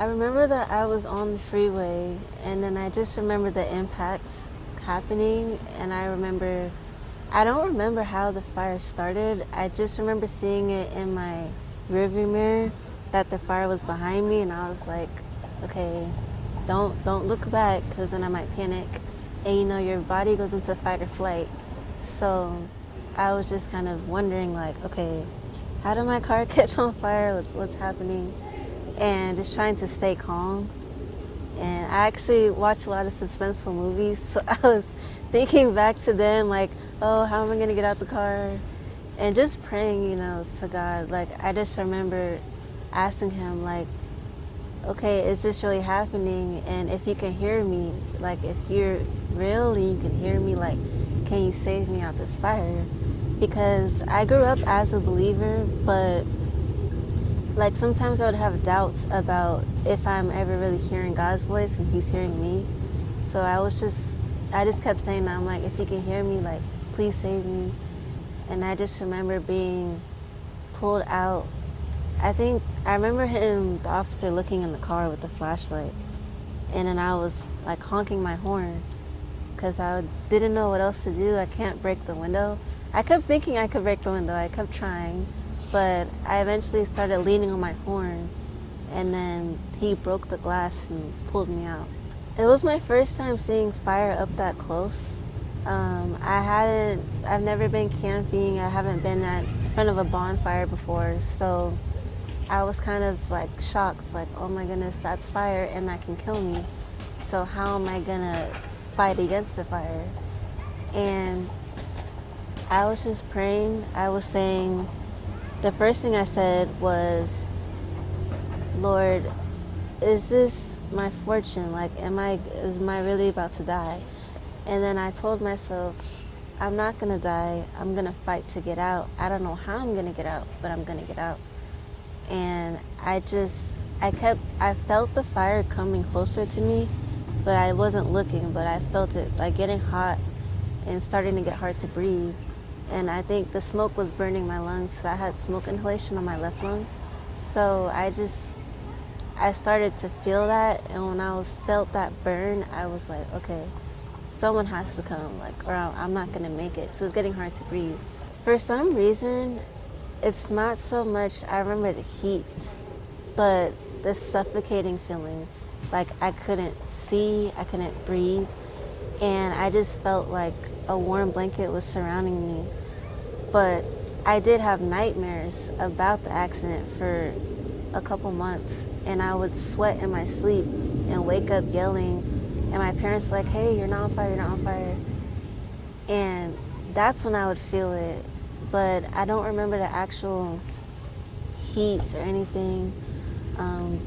I remember that I was on the freeway, and then I just remember the impacts happening, and I don't remember how the fire started. I just remember seeing it in my rearview mirror that the fire was behind me, and I was like, okay, don't look back, because then I might panic. And your body goes into fight or flight. So I was just kind of wondering, like, okay, how did my car catch on fire? What's happening? And just trying to stay calm. And I actually watch a lot of suspenseful movies, so I was thinking back to them, like, oh, how am I gonna get out the car? And just praying, to God. Like, I just remember asking him, like, okay, is this really happening? And if you can hear me, like, if you're real and you can hear me, like, can you save me out this fire? Because I grew up as a believer, but like sometimes I would have doubts about if I'm ever really hearing God's voice and he's hearing me. So I just kept saying that. I'm like, if you can hear me, like, please save me. And I just remember being pulled out. I remember the officer looking in the car with the flashlight. And then I was like honking my horn because I didn't know what else to do. I can't break the window. I kept thinking I could break the window. I kept trying. But I eventually started leaning on my horn, and then he broke the glass and pulled me out. It was my first time seeing fire up that close. I've never been camping. I haven't been in front of a bonfire before, so I was kind of like shocked, like, oh my goodness, that's fire and that can kill me. So how am I gonna fight against the fire? And I was just praying. I was saying, the first thing I said was, Lord, is this my fortune? Like, is my really about to die? And then I told myself, I'm not gonna die. I'm gonna fight to get out. I don't know how I'm gonna get out, but I'm gonna get out. And I felt the fire coming closer to me, but I wasn't looking, but I felt it like getting hot and starting to get hard to breathe. And I think the smoke was burning my lungs, so I had smoke inhalation on my left lung. So I started to feel that, and when I felt that burn, I was like, okay, someone has to come, like, or I'm not gonna make it. So it was getting hard to breathe. For some reason, it's not so much, I remember the heat, but the suffocating feeling. Like, I couldn't see, I couldn't breathe, and I just felt like a warm blanket was surrounding me. But I did have nightmares about the accident for a couple months, and I would sweat in my sleep and wake up yelling, and my parents were like, hey, you're not on fire, you're not on fire. And that's when I would feel it, but I don't remember the actual heat or anything.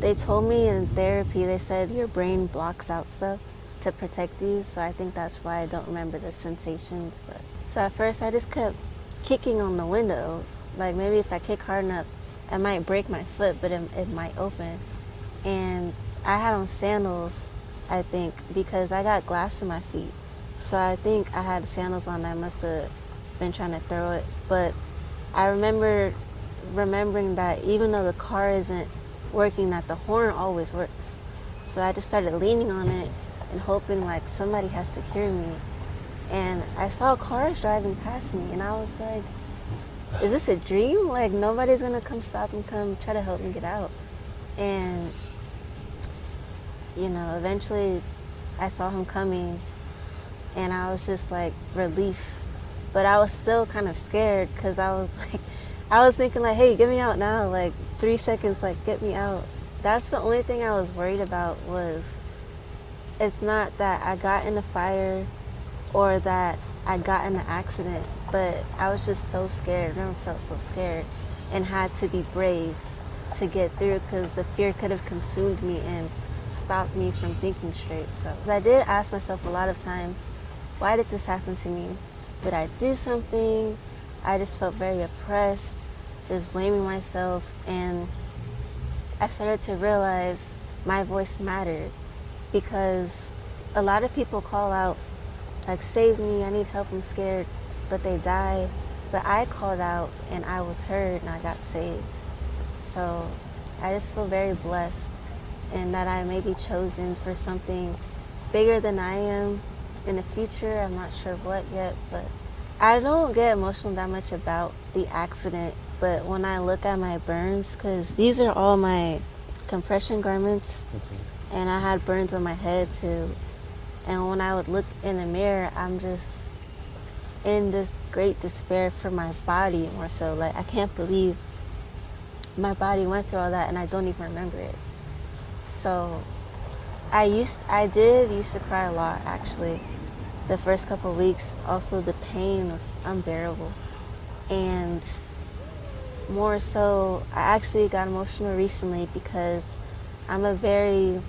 They told me in therapy, they said your brain blocks out stuff to protect you, so I think that's why I don't remember the sensations. But so at first I just kept kicking on the window, like maybe if I kick hard enough I might break my foot, but it might open. And I had on sandals, I think, because I got glass in my feet, so I think I had sandals on. I must have been trying to throw it. But I remembering that even though the car isn't working, that the horn always works. So I just started leaning on it and hoping like somebody has to hear me. And I saw cars driving past me, and I was like, is this a dream? Like, nobody's gonna come stop and come try to help me get out. And eventually I saw him coming, and I was just like relief, but I was still kind of scared, because I was thinking like, hey, get me out now, like 3 seconds, like get me out. That's the only thing I was worried about. Was it's not that I got in the fire or that I got in the accident, but I was just so scared. I never felt so scared, and had to be brave to get through, because the fear could have consumed me and stopped me from thinking straight. So I did ask myself a lot of times, why did this happen to me? Did I do something? I just felt very oppressed, just blaming myself, and I started to realize my voice mattered, because a lot of people call out, like, save me, I need help, I'm scared, but they die. But I called out and I was heard and I got saved. So I just feel very blessed and that I may be chosen for something bigger than I am in the future. I'm not sure what yet, but I don't get emotional that much about the accident. But when I look at my burns, because these are all my compression garments, and I had burns on my head too. And when I would look in the mirror, I'm just in this great despair for my body more so. Like, I can't believe my body went through all that and I don't even remember it. So I did used to cry a lot, actually. The first couple of weeks, also the pain was unbearable. And more so, I actually got emotional recently because I'm a very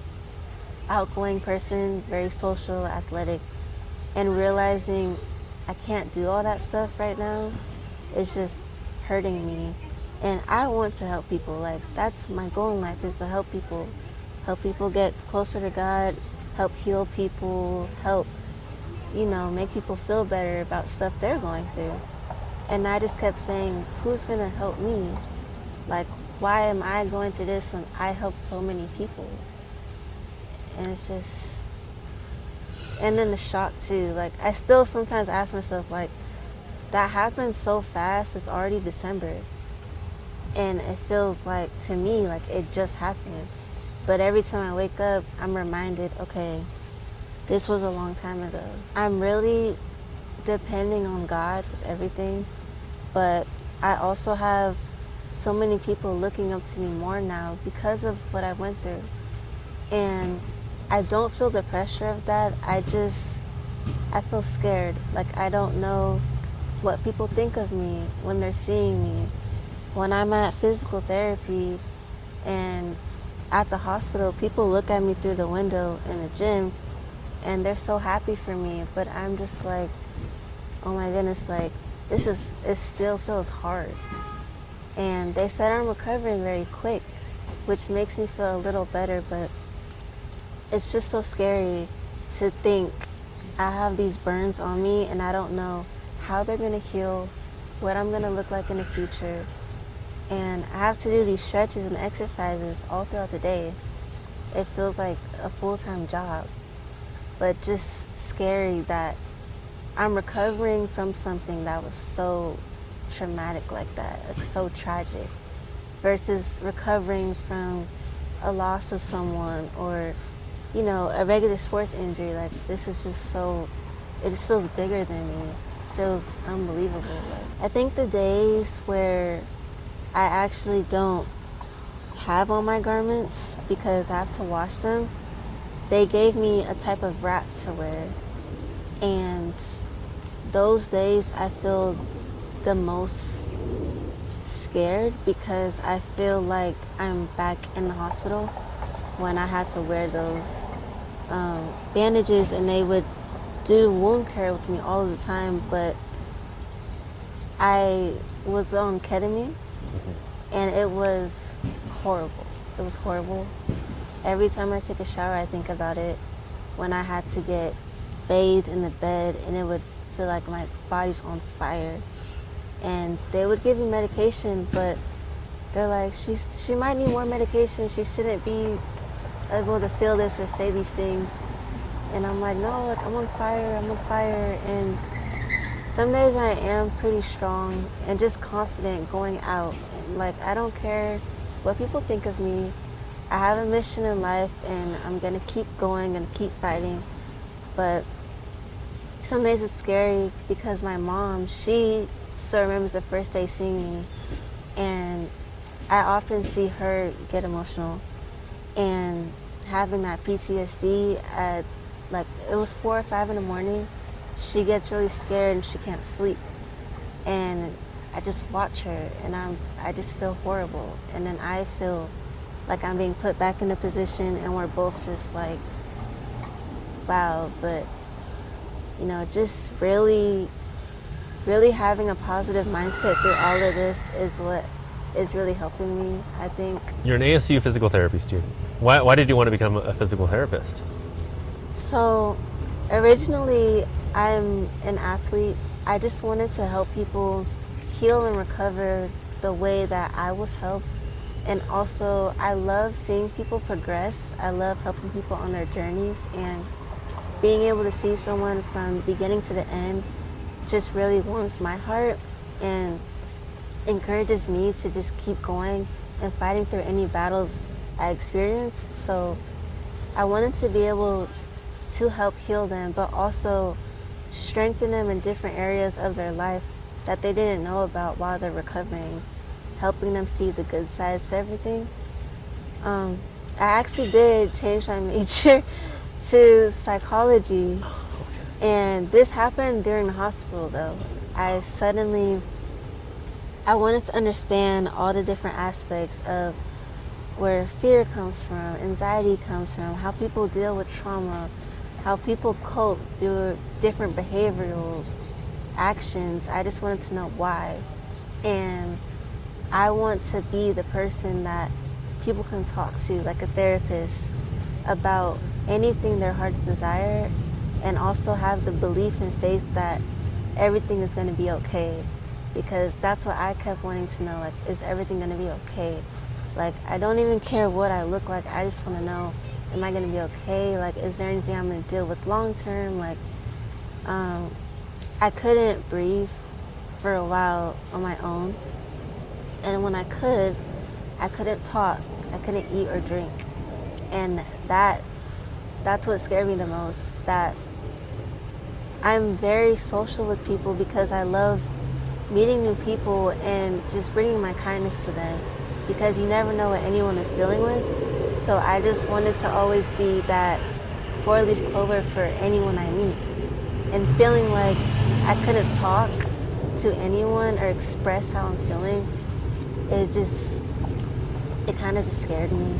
outgoing person, very social, athletic, and realizing I can't do all that stuff right now is just hurting me. And I want to help people. Like, that's my goal in life, is to help people get closer to God, help heal people, help, make people feel better about stuff they're going through. And I just kept saying, who's gonna help me? Like, why am I going through this when I help so many people? And it's just, and then the shock too. Like, I still sometimes ask myself, like, that happened so fast, it's already December. And it feels like, to me, like it just happened. But every time I wake up, I'm reminded, okay, this was a long time ago. I'm really depending on God with everything, but I also have so many people looking up to me more now because of what I went through. And I don't feel the pressure of that. I feel scared. Like, I don't know what people think of me when they're seeing me. When I'm at physical therapy and at the hospital, people look at me through the window in the gym and they're so happy for me, but I'm just like, oh my goodness, like, it still feels hard. And they said I'm recovering very quick, which makes me feel a little better, but it's just so scary to think I have these burns on me and I don't know how they're gonna heal, what I'm gonna look like in the future. And I have to do these stretches and exercises all throughout the day. It feels like a full-time job, but just scary that I'm recovering from something that was so traumatic like that, like so tragic, versus recovering from a loss of someone or, a regular sports injury. Like, this is just it just feels bigger than me. It feels unbelievable. Like, I think the days where I actually don't have all my garments because I have to wash them, they gave me a type of wrap to wear. And those days I feel the most scared because I feel like I'm back in the hospital when I had to wear those bandages, and they would do wound care with me all the time, but I was on ketamine and it was horrible. It was horrible. Every time I take a shower, I think about it. When I had to get bathed in the bed and it would feel like my body's on fire. And they would give me medication, but they're like, she might need more medication. She shouldn't be able to feel this or say these things. And I'm like, no, like, I'm on fire. And some days I am pretty strong and just confident going out. Like, I don't care what people think of me. I have a mission in life and I'm gonna keep going and keep fighting. But some days it's scary because my mom, she still remembers the first day seeing me, and I often see her get emotional. And having that PTSD at, like, it was 4 or 5 in the morning, she gets really scared and she can't sleep. And I just watch her and I just feel horrible. And then I feel like I'm being put back in a position and we're both just like, wow. But, just really, really having a positive mindset through all of this is what is really helping me, I think. You're an ASU physical therapy student. Why did you want to become a physical therapist? So originally, I'm an athlete. I just wanted to help people heal and recover the way that I was helped And also, I love seeing people progress. I love helping people on their journeys, and being able to see someone from beginning to the end just really warms my heart and encourages me to just keep going and fighting through any battles I experience. So I wanted to be able to help heal them, but also strengthen them in different areas of their life that they didn't know about while they're recovering, helping them see the good sides to everything. I actually did change my major to psychology, and this happened during the hospital though. I wanted to understand all the different aspects of where fear comes from, anxiety comes from, how people deal with trauma, how people cope through different behavioral actions. I just wanted to know why. And I want to be the person that people can talk to, like a therapist, about anything their hearts desire, and also have the belief and faith that everything is going to be okay. Because that's what I kept wanting to know, like, is everything going to be okay? Like, I don't even care what I look like. I just want to know, am I going to be okay? Like, is there anything I'm going to deal with long term? Like, I couldn't breathe for a while on my own. And when I couldn't talk. I couldn't eat or drink. And that's what scared me the most. That I'm very social with people because I love meeting new people and just bringing my kindness to them, because you never know what anyone is dealing with. So I just wanted to always be that four-leaf clover for anyone I meet. And feeling like I couldn't talk to anyone or express how I'm feeling, it kind of just scared me,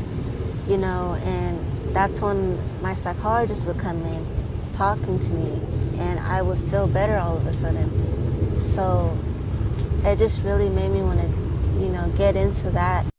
and that's when my psychologist would come in talking to me, and I would feel better all of a sudden. So it just really made me want to, get into that.